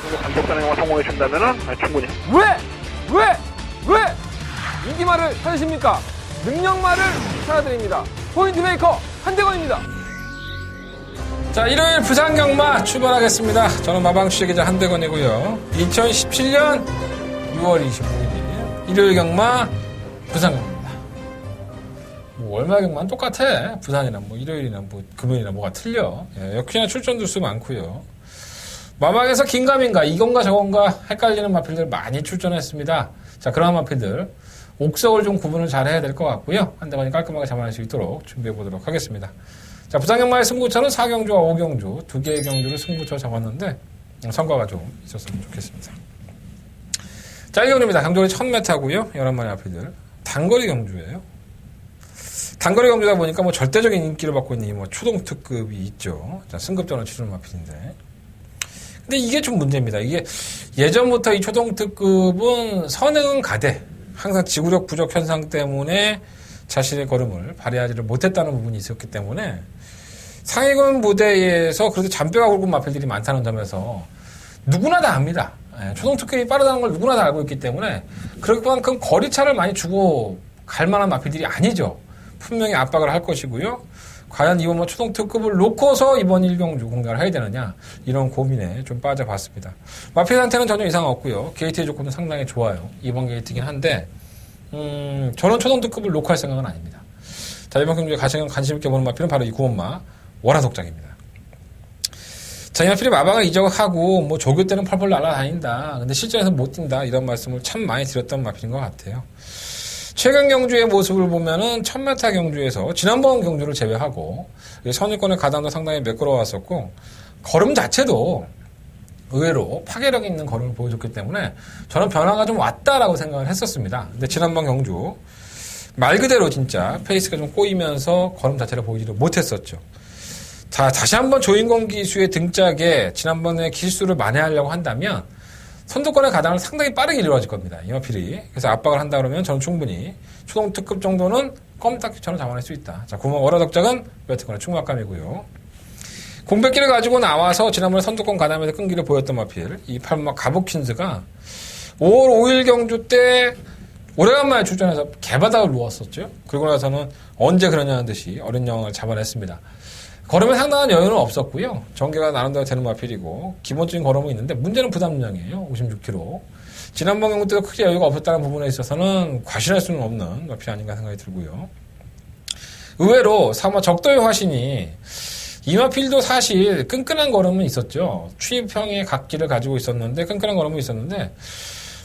정도 감독자는 영화 성공해 준다면은 충분히. 왜 인기말을 찾으십니까? 능력말을 찾아드립니다. 포인트 메이커 한대건입니다. 자, 일요일 부산경마 출발하겠습니다. 저는 마방취재 기자 한대건이고요. 2017년 6월 25일 일요일 경마 부산경마입니다. 뭐 월말 경마는 똑같아. 부산이나 뭐 일요일이나 뭐 금요일이나 뭐가 틀려. 예, 역시나 출전들 수 많고요. 마방에서 긴가민가 이건가 저건가 헷갈리는 마필들 많이 출전했습니다. 자, 그러한 마필들 옥석을 좀 구분을 잘 해야 될 것 같고요. 한대건이 깔끔하게 잡아낼 수 있도록 준비해 보도록 하겠습니다. 자, 부산경마의 승부처는 4경주와 5경주 두 개의 경주를 승부처 잡았는데 성과가 좀 있었으면 좋겠습니다. 자, 1경주입니다. 경주거리 1000m고요. 11마리 마필들. 단거리 경주예요. 단거리 경주다 보니까 뭐 절대적인 인기를 받고 있는 이 뭐 초동특급이 있죠. 자, 승급전을 치르는 마필인데. 근데 이게 좀 문제입니다. 이게 예전부터 이 초동특급은 선행은 가되 항상 지구력 부족 현상 때문에 자신의 걸음을 발휘하지를 못했다는 부분이 있었기 때문에 상위권 무대에서 그래도 잔뼈가 굵은 마필들이 많다는 점에서 누구나 다 압니다. 초동특급이 빠르다는 걸 누구나 다 알고 있기 때문에 그만큼 거리차를 많이 주고 갈 만한 마필들이 아니죠. 분명히 압박을 할 것이고요. 과연 이번 뭐 초동특급을 놓고서 이번 1경주 공략을 해야 되느냐 이런 고민에 좀 빠져봤습니다. 마필 상태는 전혀 이상 없고요. 게이트의 조건도 상당히 좋아요. 이번 게이트긴 한데 저는 초동특급을 놓고 할 생각은 아닙니다. 자, 이번 경주에 관심 있게 보는 마필은 바로 이 구원마 월화독장입니다. 자, 이 마필이 마방을 이적하고 뭐 조교 때는 펄펄 날아다닌다. 근데 실전에서 못 뛴다. 이런 말씀을 참 많이 드렸던 마필인 것 같아요. 최근 경주의 모습을 보면은 1000m 경주에서 지난번 경주를 제외하고 선입권의 가담도 상당히 매끄러웠었고 걸음 자체도 의외로 파괴력 있는 걸음을 보여줬기 때문에 저는 변화가 좀 왔다라고 생각을 했었습니다. 근데 지난번 경주 말 그대로 진짜 페이스가 좀 꼬이면서 걸음 자체를 보이지를 못했었죠. 자, 다시 한번 조인권 기수의 등짝에 지난번에 기수를 만회하려고 한다면 선두권의 가담을 상당히 빠르게 이루어질 겁니다. 이 마필이. 그래서 압박을 한다 그러면 저는 충분히 초동특급 정도는 껌딱지처럼 잡아낼 수 있다. 자, 구멍 월화독장은 여태까지 충막감이고요. 공백기를 가지고 나와서 지난번에 선두권 가담에서 끈기를 보였던 마필, 이 8마 가복킨즈가 5월 5일 경주 때 오래간만에 출전해서 개바닥을 누웠었죠. 그리고 나서는 언제 그러냐는 듯이 어린 영웅을 잡아냈습니다. 걸음에 상당한 여유는 없었고요. 전개가 나름대로 되는 마필이고 기본적인 걸음은 있는데 문제는 부담량이에요. 56kg. 지난번 경주 때도 크게 여유가 없었다는 부분에 있어서는 과신할 수는 없는 마필이 아닌가 생각이 들고요. 의외로 사마 적도의 화신이 이 마필도 사실 끈끈한 걸음은 있었죠. 추입형의 각기를 가지고 있었는데 끈끈한 걸음은 있었는데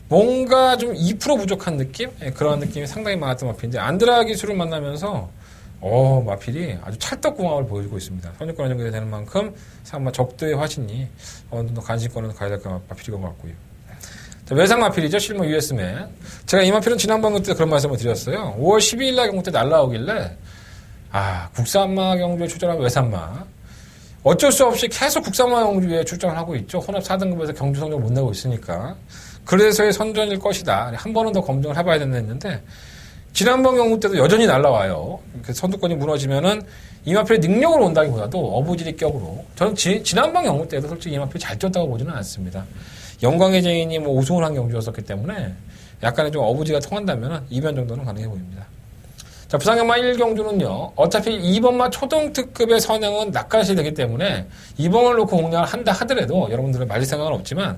뭔가 좀 2% 부족한 느낌? 그런 느낌이 상당히 많았던 마필인데 안드라 기수를 만나면서 마필이 아주 찰떡궁합을 보여주고 있습니다. 선유권 연결이 되는 만큼 아마 적도의 화신이 어느 정도 관심권을 가야 될 마필인 것 같고요. 자, 외상 마필이죠. 실무 US맨. 제가 이 마필은 지난번 경주 때 그런 말씀을 드렸어요. 5월 12일 날 경주 때 날라오길래 국산마 경주에 출전한 외산마. 어쩔 수 없이 계속 국산마 경주에 출전을 하고 있죠. 혼합 4등급에서 경주 성적을 못 내고 있으니까. 그래서의 선전일 것이다. 한 번은 더 검증을 해봐야 된다 했는데 지난번 경주 때도 여전히 날라와요. 선두권이 무너지면은 이마필의 능력으로 온다기보다도 어부지리격으로. 저는 지난번 경주 때도 솔직히 이마필이 잘 뛰었다고 보지는 않습니다. 영광의 제인이 뭐 우승을 한 경주였었기 때문에 약간의 좀 어부지가 통한다면은 2변 정도는 가능해 보입니다. 자, 부산경마 1경주는요, 어차피 2번마 초동특급의 선행은 낯가시 되기 때문에 2번을 놓고 공략을 한다 하더라도 여러분들은 말릴 생각은 없지만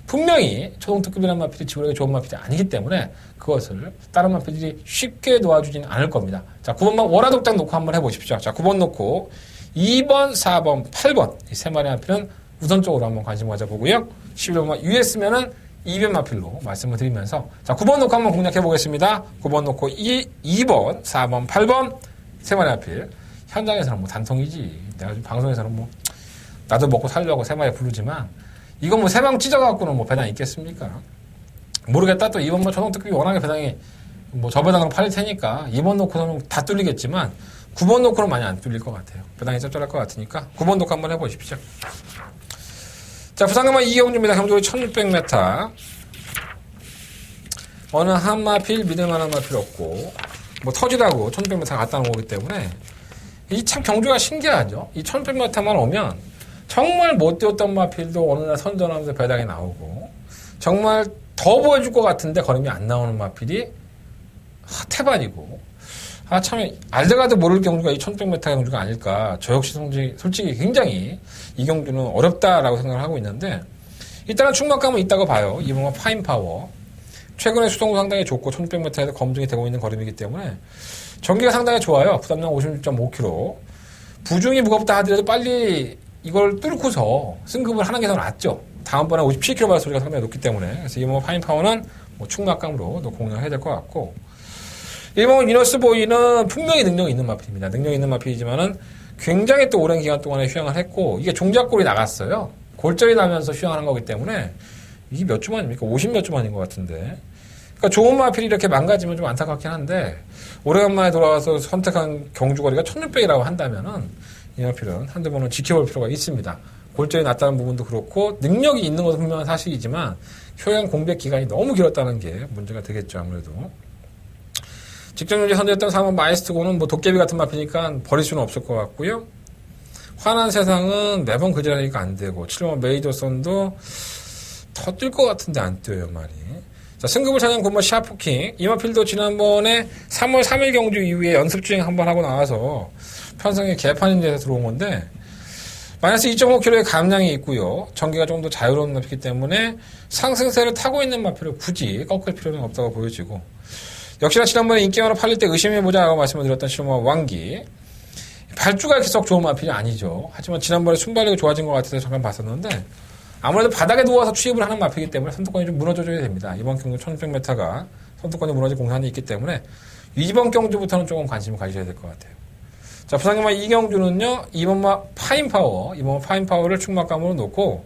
분명히 초동특급이라는 마필이 지구력이 좋은 마필이 아니기 때문에 그것을 다른 마필들이 쉽게 놓아주지는 않을 겁니다. 자, 9번만 월화독장 놓고 한번 해보십시오. 자, 9번 놓고 2번, 4번, 8번 이 세 마리 마필은 우선적으로 한번 관심 가져보고요. 11번만 US면은 2변 마필로 말씀을 드리면서 자, 9번 놓고 한번 공략해 보겠습니다. 9번 놓고 2번, 4번, 8번 세 마리 마필. 현장에서는 뭐 단통이지. 내가 지금 방송에서는 뭐 나도 먹고 살려고 세 마리 부르지만 이건 뭐 세 방 찢어갖고는 뭐 배당 있겠습니까? 모르겠다. 또 2번 뭐 초동특급이 워낙에 배당이 뭐 저 배당으로 팔릴 테니까 2번 놓고는 다 뚫리겠지만 9번 놓고는 많이 안 뚫릴 것 같아요. 배당이 짭짤할 것 같으니까 9번 놓고 한번 해보십시오. 자, 부산경마 2경주입니다. 경주거리 1600m. 어느 한 마필, 믿을만한 마필 없고 뭐 터지라고 1600m 갔다 온 거기 때문에 이 참 경주가 신기하죠. 이 1600m만 오면 정말 못 뛰었던 마필도 어느 날 선전하면서 배당이 나오고 정말 더 보여줄 것 같은데 걸음이 안 나오는 마필이 태반이고 참 알다가도 모를 경주가 이 1600m 경주가 아닐까. 저 역시 솔직히 굉장히 이 경주는 어렵다라고 생각을 하고 있는데 일단은 충막감은 있다고 봐요. 이번에 파인파워 최근에 수성도 상당히 좋고 1600m에서 검증이 되고 있는 걸음이기 때문에 전기가 상당히 좋아요. 부담량 56.5kg. 부중이 무겁다 하더라도 빨리 이걸 뚫고서 승급을 하는 게 더 낫죠. 다음번에 57km 소리가 상당히 높기 때문에. 그래서 이번 파인파워는 뭐 충막감으로 공략을 해야 될 것 같고. 일본 위너스보이는 분명히 능력이 있는 마필입니다. 능력이 있는 마필이지만은 굉장히 또 오랜 기간 동안에 휴양을 했고, 이게 종작골이 나갔어요. 골절이 나면서 휴양하는 거기 때문에, 이게 몇 주 만입니까? 50몇 주 만인 것 같은데. 그러니까 좋은 마필이 이렇게 망가지면 좀 안타깝긴 한데, 오래간만에 돌아와서 선택한 경주거리가 1600이라고 한다면은, 이 마필은 한두 번은 지켜볼 필요가 있습니다. 골절이 났다는 부분도 그렇고, 능력이 있는 것은 분명한 사실이지만, 휴양 공백 기간이 너무 길었다는 게 문제가 되겠죠, 아무래도. 직전윤지 선제했던 3번 마이스트고는 뭐 도깨비 같은 마피니까 버릴 수는 없을 것 같고요. 환한 세상은 매번 그 자리가 안 되고 7번 메이저선도 더 뛸 것 같은데 안 뛰어요 말이. 자, 승급을 찾은 곰마 샤프킹 이마필도 지난번에 3월 3일 경주 이후에 연습주행 한번 하고 나와서 편성이 개판인 데서 들어온 건데 마이너스 2.5kg의 감량이 있고요. 전기가 좀 더 자유로운 마피기 때문에 상승세를 타고 있는 마피를 굳이 꺾을 필요는 없다고 보여지고 역시나 지난번에 인기마로 팔릴 때 의심해보자라고 말씀을 드렸던 실마 왕기 발주가 이렇게 썩 좋은 마필이 아니죠. 하지만 지난번에 순발력이 좋아진 것 같아서 잠깐 봤었는데 아무래도 바닥에 누워서 추입을 하는 마필이기 때문에 선두권이 좀 무너져줘야 됩니다. 이번 경주 1600m가 선두권이 무너질 공산이 있기 때문에 이번 경주부터는 조금 관심을 가지셔야 될 것 같아요. 자, 부산경마 이 경주는요 2번마 파인파워 2번마 파인파워를 충막감으로 놓고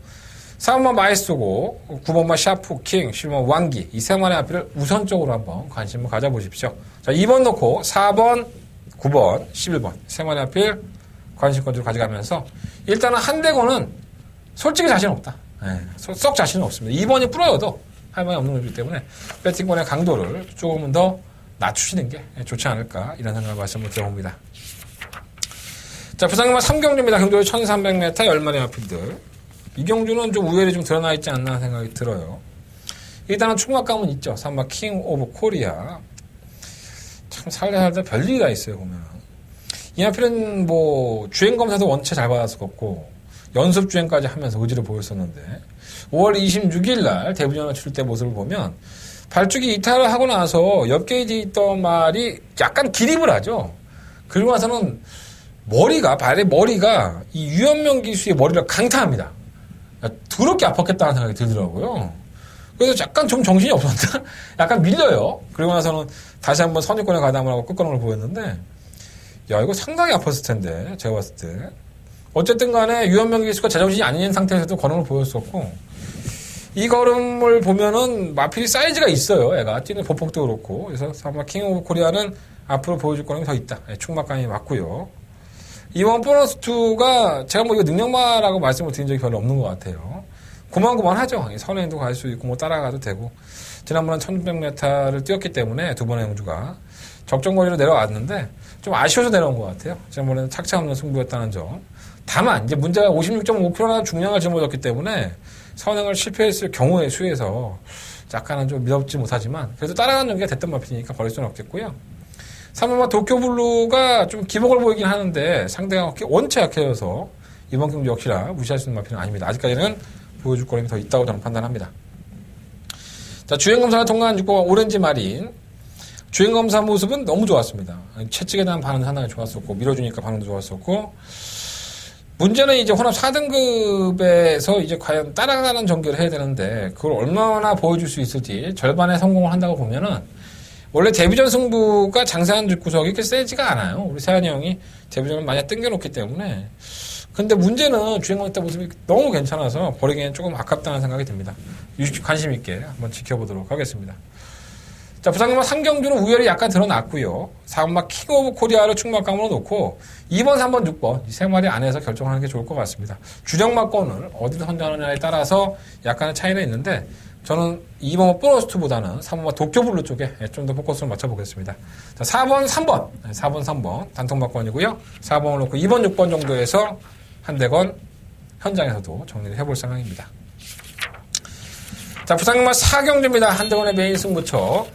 3번마 마이스토고 9번마 샤프킹 10번마 왕기 이 세 마리 앞을 우선적으로 한번 관심을 가져보십시오. 자, 2번 놓고 4번 9번 11번 세 마리 앞을 관심권으로 가져가면서 일단은 한대권은 솔직히 자신 없다. 네, 썩 자신은 없습니다. 2번이 뿌려도 할 말이 없는 거기 때문에 배팅권의 강도를 조금은 더 낮추시는 게 좋지 않을까 이런 생각을 말씀을 드려봅니다. 자, 부산경마 3경주입니다. 경주로 1300m 10마리 앞필들 이 경주는 좀 우열이 좀 드러나 있지 않나 생각이 들어요. 일단은 충막감은 있죠. 3번 킹 오브 코리아. 참 살다 별일이 다 있어요, 보면. 이 앞에는 뭐, 주행검사도 원체 잘 받았었고, 연습주행까지 하면서 의지를 보였었는데, 5월 26일 날 대부전을 치를 때 모습을 보면, 발주기 이탈을 하고 나서 옆 게이지 있던 말이 약간 기립을 하죠. 그리고 나서는 발의 머리가 이 유현명 기수의 머리를 강타합니다. 더럽게 아팠겠다는 생각이 들더라고요. 그래서 약간 좀 정신이 없었다? 약간 밀려요. 그리고 나서는 다시 한번 선입권에 가담을 하고 끝가는 걸 보였는데, 야, 이거 상당히 아팠을 텐데, 제가 봤을 때. 어쨌든 간에 유현명 기수가 제정신이 아닌 상태에서도 걸음을 보였었고, 이 걸음을 보면은 마필이 사이즈가 있어요, 애가. 뛰는 보폭도 그렇고. 그래서 아마 킹 오브 코리아는 앞으로 보여줄 거는 더 있다. 충막감이 맞고요. 이번 보너스2가 제가 뭐 이거 능력마라고 말씀을 드린 적이 별로 없는 것 같아요. 고만고만하죠. 선행도 갈 수 있고 뭐 따라가도 되고. 지난번엔 1600m를 뛰었기 때문에 두 번의 경주가 적정거리로 내려왔는데 좀 아쉬워서 내려온 것 같아요. 지난번에는 착착 없는 승부였다는 점. 다만 이제 문제가 56.5kg나 중량을 짊어졌기 때문에 선행을 실패했을 경우의 수에서 약간은 좀 믿었지 못하지만 그래도 따라가는 경기가 됐던 마필이니까 버릴 수는 없겠고요. 3번마 도쿄블루가 좀 기복을 보이긴 하는데 상대가 원체 약해져서 이번 경기 역시나 무시할 수 있는 마필은 아닙니다. 아직까지는 보여줄 거림이 더 있다고 저는 판단합니다. 자, 주행검사를 통과한 6번 오렌지 마린. 주행검사 모습은 너무 좋았습니다. 채찍에 대한 반응 상당히 좋았었고 밀어주니까 반응도 좋았었고 문제는 이제 혼합 4등급에서 이제 과연 따라가는 전개를 해야 되는데 그걸 얼마나 보여줄 수 있을지 절반의 성공을 한다고 보면은 원래 데뷔전 승부가 장세한 뒷구석이 그렇게 세지가 않아요. 우리 세한이 형이 데뷔전을 많이 땡겨놓기 때문에. 근데 문제는 주행검사 때 모습이 너무 괜찮아서 버리기엔 조금 아깝다는 생각이 듭니다. 관심 있게 한번 지켜보도록 하겠습니다. 자, 부산경마 3경주는 우열이 약간 드러났고요. 4번마 킹 오브 코리아를 충막감으로 놓고 2번, 3번, 6번 이 세 마리 안에서 결정하는 게 좋을 것 같습니다. 주력마권을 어디서 선정하느냐에 따라서 약간의 차이는 있는데 저는 2번 보너스2보다는 3번마 도쿄블루 쪽에 좀 더 포커스를 맞춰보겠습니다. 자, 4번, 3번. 4번, 3번 단통마권이고요. 4번을 놓고 2번, 6번 정도에서 한 대건 현장에서도 정리를 해볼 생각입니다. 자, 부산경마 4경주입니다. 한대건의 메인 승부처.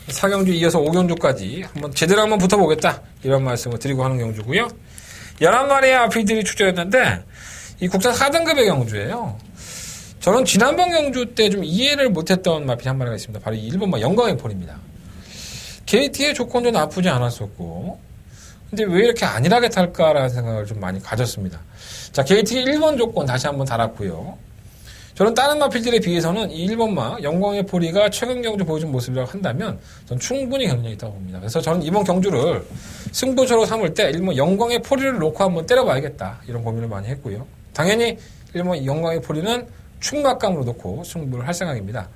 4경주 이어서 5경주까지 한번 제대로 한번 붙어보겠다. 이런 말씀을 드리고 하는 경주고요. 11마리의 아피들이 출전했는데 이 국산 4등급의 경주예요. 저는 지난번 경주 때 좀 이해를 못했던 마필 한 마리가 있습니다. 바로 이 1번마 영광의 폴입니다. 게이트의 조건도 나쁘지 않았었고 근데 왜 이렇게 안일하게 탈까라는 생각을 좀 많이 가졌습니다. 자, 게이트의 1번 조건 다시 한번 달았고요. 저는 다른 마필들에 비해서는 이 1번마 영광의 포리가 최근 경주 보여준 모습이라고 한다면 전 충분히 경쟁이 있다고 봅니다. 그래서 저는 이번 경주를 승부처로 삼을 때 1번 영광의 포리를 놓고 한번 때려봐야겠다 이런 고민을 많이 했고요. 당연히 1번 영광의 포리는 충막감으로 놓고 승부를 할 생각입니다.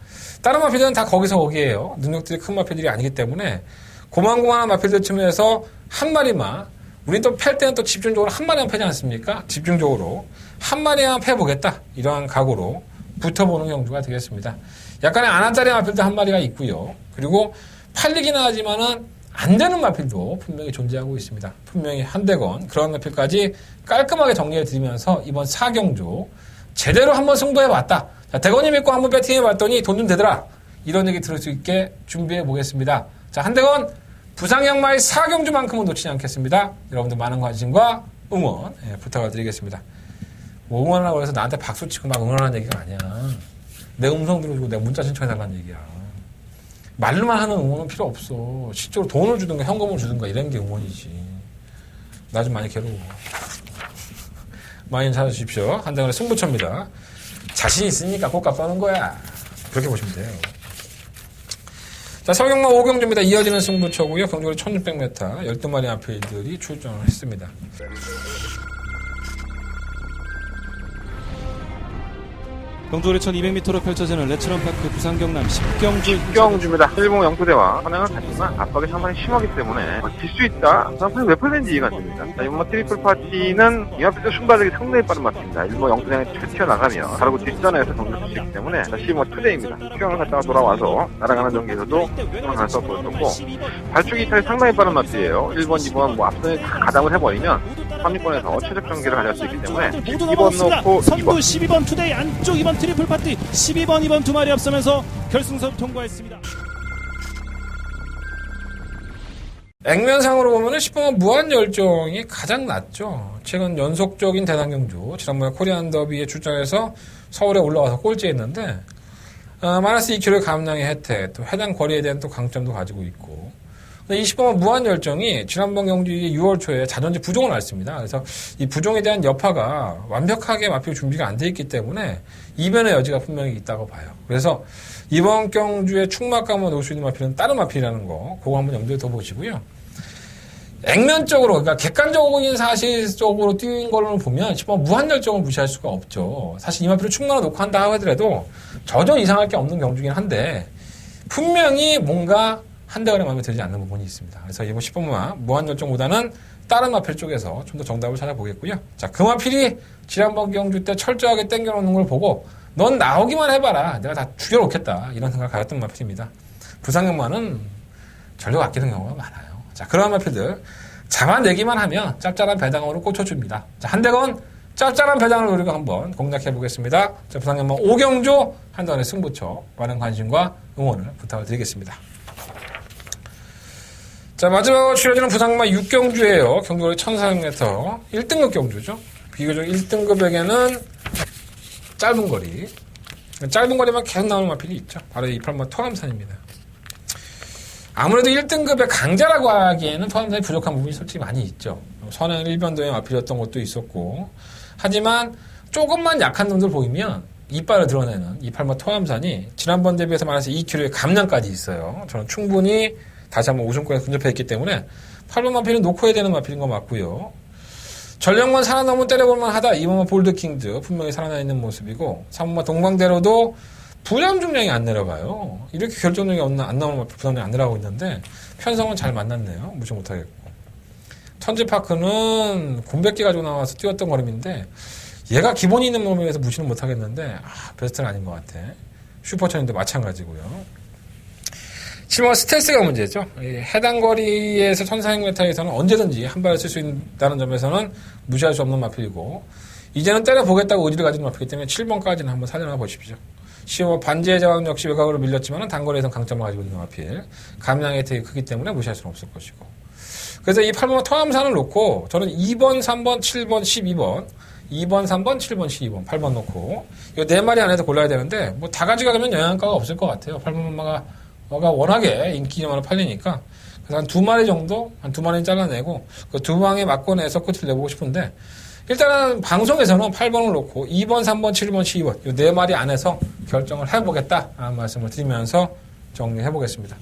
다른 마필들은 다 거기서 거기에요. 능력들이 큰 마필들이 아니기 때문에 고만고만한 마필들 틈에서 한 마리만 우린 또 팰 때는 또 집중적으로 한 마리만 패지 않습니까? 집중적으로 한 마리만 패보겠다 이러한 각오로 붙어보는 경주가 되겠습니다. 약간의 아나짜리 마필도 한 마리가 있고요. 그리고 팔리긴 하지만은 안 되는 마필도 분명히 존재하고 있습니다. 분명히 한대건 그런 마필까지 깔끔하게 정리해 드리면서 이번 4경주 제대로 한번 승부해봤다. 자, 대건이 믿고 한번 배팅해봤더니 돈 좀 되더라. 이런 얘기 들을 수 있게 준비해보겠습니다. 자, 한대건 부상영마의 4경주만큼은 놓치지 않겠습니다. 여러분들 많은 관심과 응원 부탁을 드리겠습니다. 뭐 응원하라고 해서 나한테 박수 치고 막 응원하는 얘기가 아니야. 내 음성 들어주고 내 문자 신청해달라는 얘기야. 말로만 하는 응원은 필요 없어. 실제로 돈을 주든가 현금을 주든가 이런 게 응원이지. 나 좀 많이 괴로워. 많이 찾아주십시오. 한대건의 승부처입니다. 자신 있으니까 꽃값 떠는 거야. 그렇게 보시면 돼요. 자, 서경마 5경주입니다. 이어지는 승부처고요. 경주거리 1600m 12마리 아필들이 출전을 했습니다. 경주거리 1200m로 펼쳐지는 레츠런파크 부산 경남 10경주 경주입니다. 일본 영토대와 선행을 하지만 압박이 상당히 심하기 때문에 질 수 있다. 저는 몇 퍼센트 이해가 안 됩니다. 자, 이번 트리플 파티는 이 앞에서 순발력이 상당히 빠른 마트입니다. 일본 영토대에 튀어나가면 바로 뒷선에서 경주를 치기 때문에 다시 투데이입니다. 휴양을 갔다가 돌아와서 날아가는 전기에서도 휴양을 가서 보였었고 발주기 이탈이 상당히 빠른 마트예요. 1번, 2번 뭐 앞선에 다 가담을 해버리면 3위권에서 최적 전기를 가져갈 수 있기 때문에 2번 놓고 선두 2번 12번 투데이 안쪽 2번 트리플 파티 12번 2번 두 마리 앞서면서 결승선 통과했습니다. 액면상으로 보면 10번은 무한열정이 가장 낮죠. 최근 연속적인 대단경주 지난번에 코리안 더비에 출전해서 서울에 올라와서 꼴찌했는데 마이너스 2kg의 감량의 혜택 또 해당 거리에 대한 또 강점도 가지고 있고 20번은 무한열정이 지난번 경주 6월 초에 자존심 부종을 앓습니다. 그래서 이 부종에 대한 여파가 완벽하게 마필 준비가 안 돼 있기 때문에 이변의 여지가 분명히 있다고 봐요. 그래서 이번 경주에 충막감을 놓을 수 있는 마필은 다른 마필이라는 거 그거 한번 염두에 둬보시고요. 액면적으로 그러니까 객관적인 사실적으로 띄운 걸로 보면 10번 무한열정을 무시할 수가 없죠. 사실 이 마필을 충만을 놓고 한다 하더라도 전혀 이상할 게 없는 경주긴 한데 분명히 뭔가 한대건의 마음에 들지 않는 부분이 있습니다. 그래서 이번 10번마 무한열정보다는 다른 마필 쪽에서 좀 더 정답을 찾아보겠고요. 자, 그 마필이 지난번 경주 때 철저하게 땡겨놓는 걸 보고 넌 나오기만 해봐라. 내가 다 죽여놓겠다. 이런 생각을 가졌던 마필입니다. 부상경마는 전력 아끼는 경우가 많아요. 자, 그런 마필들 잡아내기만 하면 짭짤한 배당으로 꽂혀줍니다. 자, 한대건 짭짤한 배당을 노리고 한번 공략해보겠습니다. 자, 부상경마 5경주 한대건의 승부처 많은 관심과 응원을 부탁을 드리겠습니다. 자, 마지막으로 치러지는 부상경마 6경주예요. 경주거리 1400m 1등급 경주죠. 비교적 1등급에게는 짧은 거리. 짧은 거리만 계속 나오는 마필이 있죠. 바로 이 8번 토감산입니다. 아무래도 1등급의 강자라고 하기에는 토감산이 부족한 부분이 솔직히 많이 있죠. 선행 1변도의 마필이었던 것도 있었고. 하지만 조금만 약한 놈들 보이면 이빨을 드러내는 이 8번 토감산이 지난번 대비해서 말해서 2kg의 감량까지 있어요. 저는 충분히 다시 한번 우승권에 근접해 있기 때문에 8번 마필은 놓고 해야 되는 마필인 거 맞고요. 전력만 살아남으면 때려볼만 하다. 2번만 볼드킹즈 분명히 살아나 있는 모습이고 3번만 동방대로도 부담 중량이 안 내려가요. 이렇게 결정력이 안 나오는 마필 부담이 안 내려가고 있는데 편성은 잘 만났네요. 무시 못하겠고 천지파크는 곰백기 가지고 나와서 뛰었던 걸음인데 얘가 기본이 있는 몸에 의해서 무시는 못하겠는데 베스트는 아닌 것 같아. 슈퍼천인도 마찬가지고요. 7번 스텔스가 문제죠. 해당 거리에서 1400m에서는 언제든지 한 발을 쓸 수 있다는 점에서는 무시할 수 없는 마필이고 이제는 때려보겠다고 의지를 가지는 못하기 때문에 7번까지는 한번 살려놔 보십시오. 15번 반지의 제왕 역시 외곽으로 밀렸지만 단거리에선 강점을 가지고 있는 하필 감량이 되게 크기 때문에 무시할 수는 없을 것이고. 그래서 이 8번 토함산을 놓고 저는 2번, 3번, 7번, 12번 2번, 3번, 7번, 12번 8번 놓고 이 4마리 안에서 골라야 되는데 뭐 다 가져가면 영양가가 없을 것 같아요. 8번 마가 워낙에 인기만으로 팔리니까 그래서 한 2마리 정도 한 2마리 잘라내고 그 2방에 맞고 내서 끝을 내보고 싶은데 일단은 방송에서는 8번을 놓고 2번, 3번, 7번, 12번 이 4마리 안에서 결정을 해보겠다 말씀을 드리면서 정리해보겠습니다.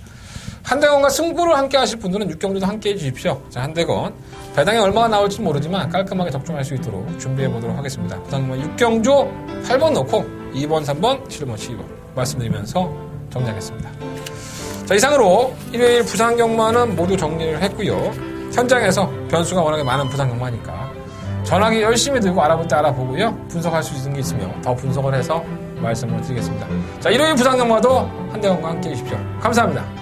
한대건과 승부를 함께 하실 분들은 6경주도 함께 해주십시오. 자, 한대건 배당이 얼마나 나올지 모르지만 깔끔하게 접종할 수 있도록 준비해보도록 하겠습니다. 우선 6경주 8번 놓고 2번, 3번, 7번, 12번 말씀드리면서 정리하겠습니다. 자, 이상으로 일요일 부산경마는 모두 정리를 했고요. 현장에서 변수가 워낙에 많은 부산경마니까 전화기 열심히 들고 알아볼 때 알아보고요. 분석할 수 있는 게 있으면 더 분석을 해서 말씀을 드리겠습니다. 자, 일요일 부산경마도 한대건과 함께 해주십시오. 감사합니다.